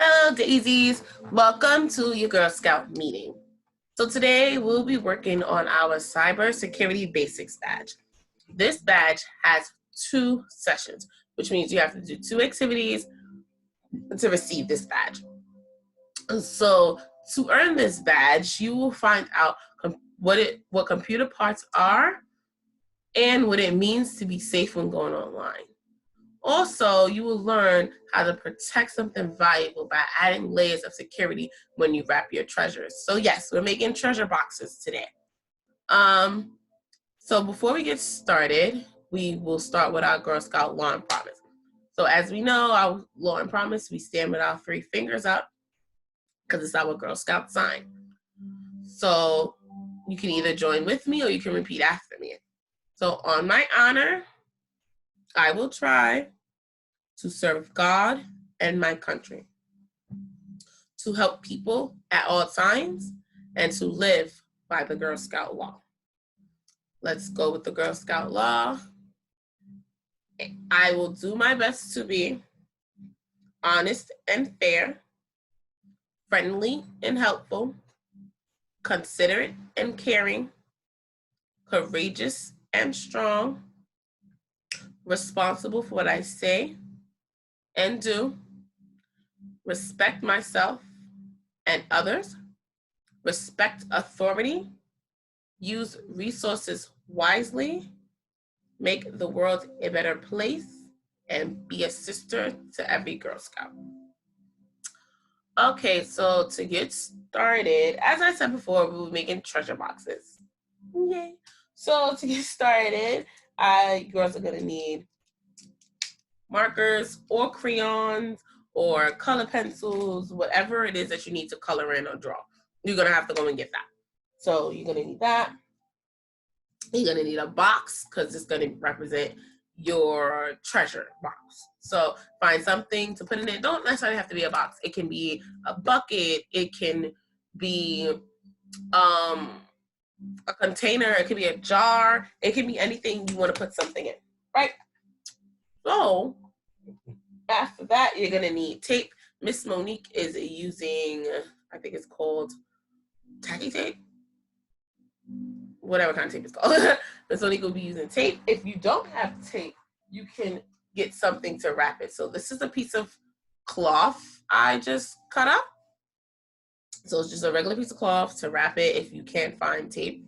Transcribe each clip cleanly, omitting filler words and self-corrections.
Hello, Daisies. Welcome to your Girl Scout meeting. So today we'll be working on our Cybersecurity Basics badge. This badge has 2 sessions, which means you have to do 2 activities to receive this badge. So to earn this badge, you will find out what computer parts are and what it means to be safe when going online. Also, you will learn how to protect something valuable by adding layers of security when you wrap your treasures. So yes, we're making treasure boxes today. So before we get started, we will start with our Girl Scout law and promise. So as we know, our law and promise, we stand with our 3 fingers up because it's our Girl Scout sign. So you can either join with me or you can repeat after me. So on my honor, I will try to serve God and my country, to help people at all times, and to live by the Girl Scout law. Let's go with the Girl Scout law. I will do my best to be honest and fair, friendly and helpful, considerate and caring, courageous and strong, responsible for what I say and do, respect myself and others, respect authority, use resources wisely, make the world a better place, and be a sister to every Girl Scout. Okay, so to get started, as I said before, we were making treasure boxes. Yay. So to get started, girls are gonna need markers or crayons or color pencils, whatever it is that you need to color in or draw. You're gonna have to go and get that. So you're gonna need that. You're gonna need a box because it's gonna represent your treasure box. So find something to put in it. Don't necessarily have to be a box. It can be a bucket. It can be a container. It could be a jar. It can be anything you want to put something in, right? So after that, you're gonna need tape. Miss Monique is using, I think it's called tacky tape. Whatever kind of tape it's called. Miss Monique will be using tape. If you don't have tape, you can get something to wrap it. So this is a piece of cloth I just cut up. So it's just a regular piece of cloth to wrap it if you can't find tape.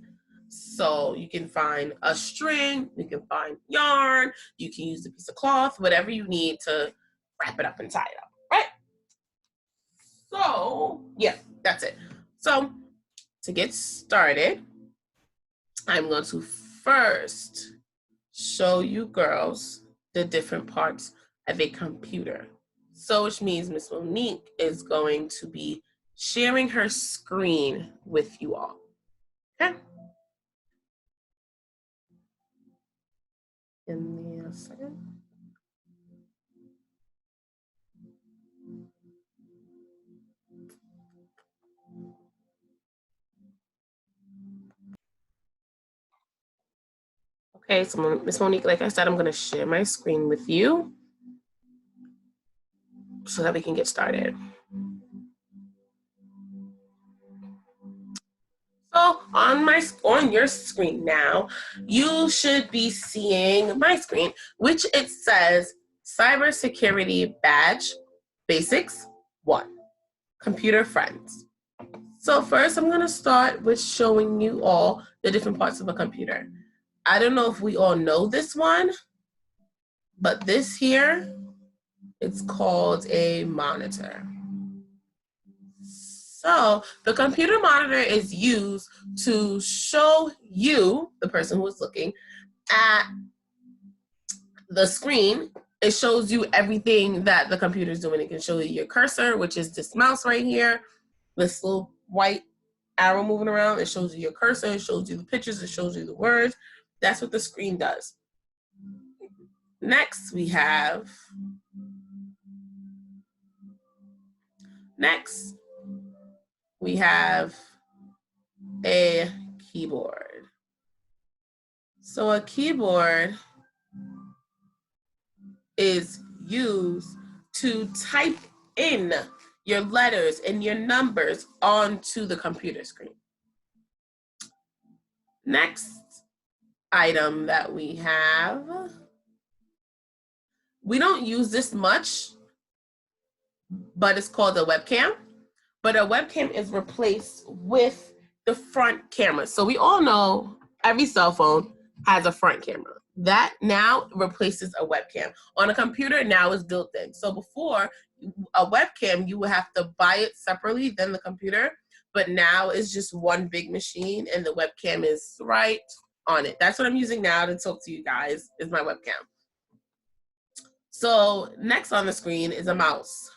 So you can find a string, you can find yarn, you can use a piece of cloth, whatever you need to wrap it up and tie it up, right? So yeah, that's it. So to get started, I'm going to first show you girls the different parts of a computer. So which means Miss Monique is going to be sharing her screen with you all. Okay? Give me a second. Okay, so Miss Monique, like I said, I'm gonna share my screen with you so that we can get started. So on your screen now, you should be seeing my screen, which it says Cybersecurity Badge Basics 1, Computer Friends. So first I'm gonna start with showing you all the different parts of a computer. I don't know if we all know this one, but this here, it's called a monitor. So the computer monitor is used to show you, the person who is looking at the screen. It shows you everything that the computer is doing. It can show you your cursor, which is this mouse right here, this little white arrow moving around. It shows you your cursor, it shows you the pictures, it shows you the words. That's what the screen does. Next, we have a keyboard. So a keyboard is used to type in your letters and your numbers onto the computer screen. Next item that we have, we don't use this much, but it's called a webcam. But a webcam is replaced with the front camera. So we all know every cell phone has a front camera. That now replaces a webcam. On a computer now is built in. So before, a webcam, you would have to buy it separately than the computer. But now it's just one big machine and the webcam is right on it. That's what I'm using now to talk to you guys, is my webcam. So next on the screen is a mouse.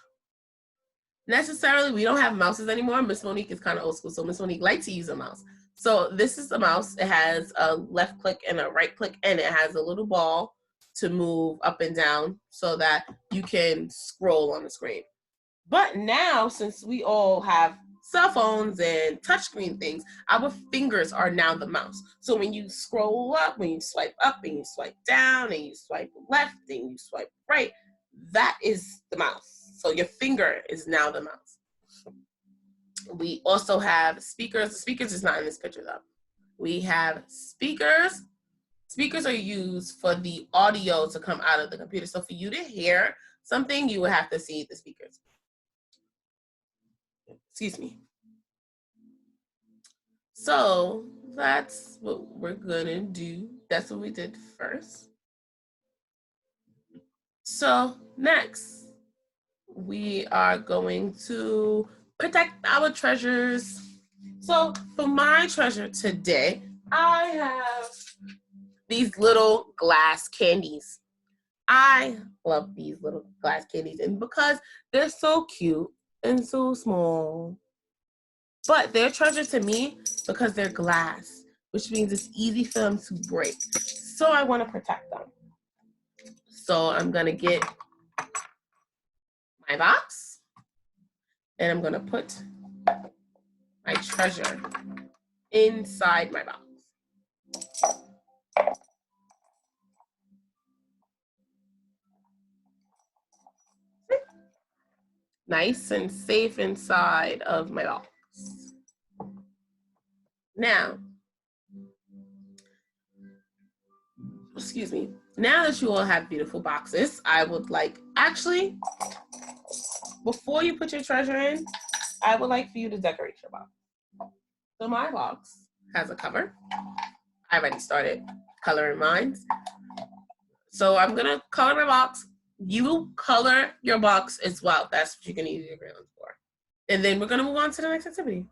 Necessarily, we don't have mouses anymore. Miss Monique is kind of old school, so Miss Monique likes to use a mouse. So this is a mouse. It has a left click and a right click, and it has a little ball to move up and down so that you can scroll on the screen. But now, since we all have cell phones and touchscreen things, our fingers are now the mouse. So when you scroll up, when you swipe up and you swipe down and you swipe left and you swipe right, that is the mouse. So your finger is now the mouse. We also have speakers. The speakers is not in this picture though. We have speakers. Speakers are used for the audio to come out of the computer. So for you to hear something, you would have to see the speakers. Excuse me. So that's what we're gonna do. That's what we did first. So next, we are going to protect our treasures. So for my treasure today, I have these little glass candies. I love these little glass candies, and because they're so cute and so small, but they're treasure to me because they're glass, which means it's easy for them to break. So I want to protect them. So I'm gonna get my box and I'm gonna put my treasure inside my box. Nice and safe inside of my box. Now, excuse me, now that you all have beautiful boxes, I would like, actually, before you put your treasure in, I would like for you to decorate your box. So my box has a cover. I already started coloring mine. So I'm gonna color my box. You color your box as well. That's what you're gonna use your crayons for. And then we're gonna move on to the next activity.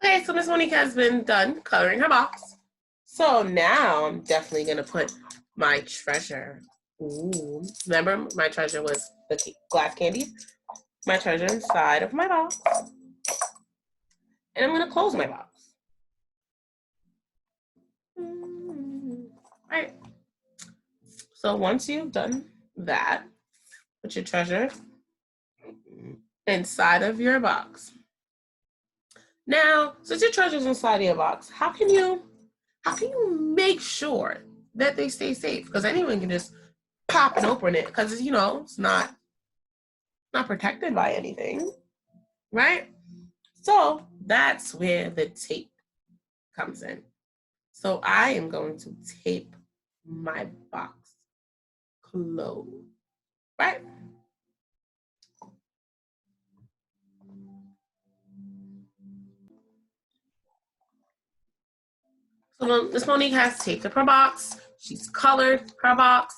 Okay, so Miss Monique has been done coloring her box. So now I'm definitely gonna put my treasure. Ooh, remember my treasure was the glass candy? My treasure inside of my box. And I'm gonna close my box. Right. So once you've done that, put your treasure inside of your box. Now, since your treasure's inside of your box, how can you make sure that they stay safe? Because anyone can just pop and open it because it's not protected by anything, right? So that's where the tape comes in. So I am going to tape my box closed, right? So Miss Monique has taped up her box. She's colored her box.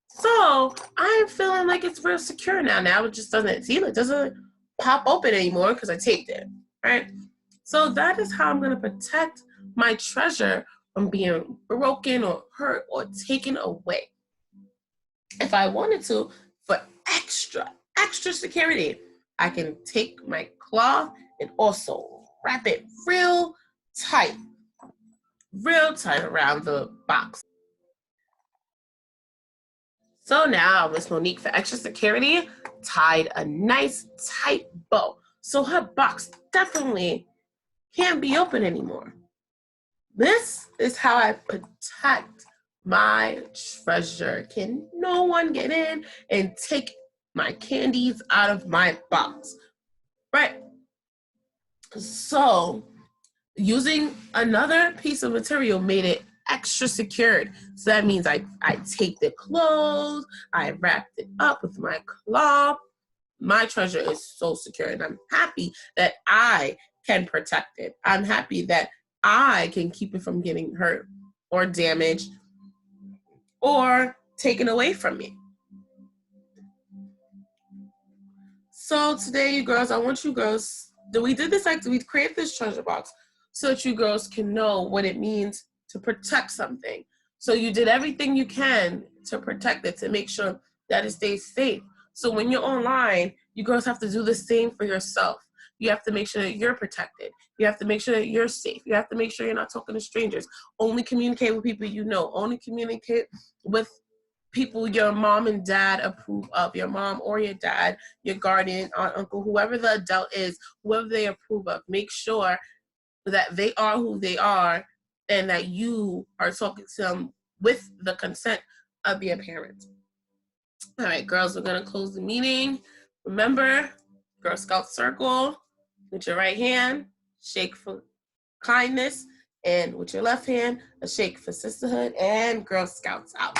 So I'm feeling like it's real secure now. Now it just doesn't pop open anymore because I taped it, right? So that is how I'm gonna protect my treasure from being broken or hurt or taken away. If I wanted to, for extra security, I can take my cloth and also wrap it real tight around the box. So now Miss Monique, for extra security, tied a nice tight bow. So her box definitely can't be open anymore. This is how I protect my treasure. Can no one get in and take my candies out of my box, right? So using another piece of material made it extra secured. So that means I take the clothes, I wrapped it up with my cloth. My treasure is so secure, and I'm happy that I can protect it. I'm happy that I can keep it from getting hurt or damaged or taken away from me. So today, you girls, I want you girls, we did this, we created this treasure box so that you girls can know what it means to protect something. So you did everything you can to protect it, to make sure that it stays safe. So when you're online, you girls have to do the same for yourself. You have to make sure that you're protected. You have to make sure that you're safe. You have to make sure you're not talking to strangers. Only communicate with people you know. Only communicate with people your mom and dad approve of, your mom or your dad, your guardian, aunt, uncle, whoever the adult is, whoever they approve of. Make sure that they are who they are and that you are talking to them with the consent of your parents. All right, girls, we're going to close the meeting. Remember, Girl Scout circle with your right hand, shake for kindness, and with your left hand, a shake for sisterhood, and Girl Scouts out.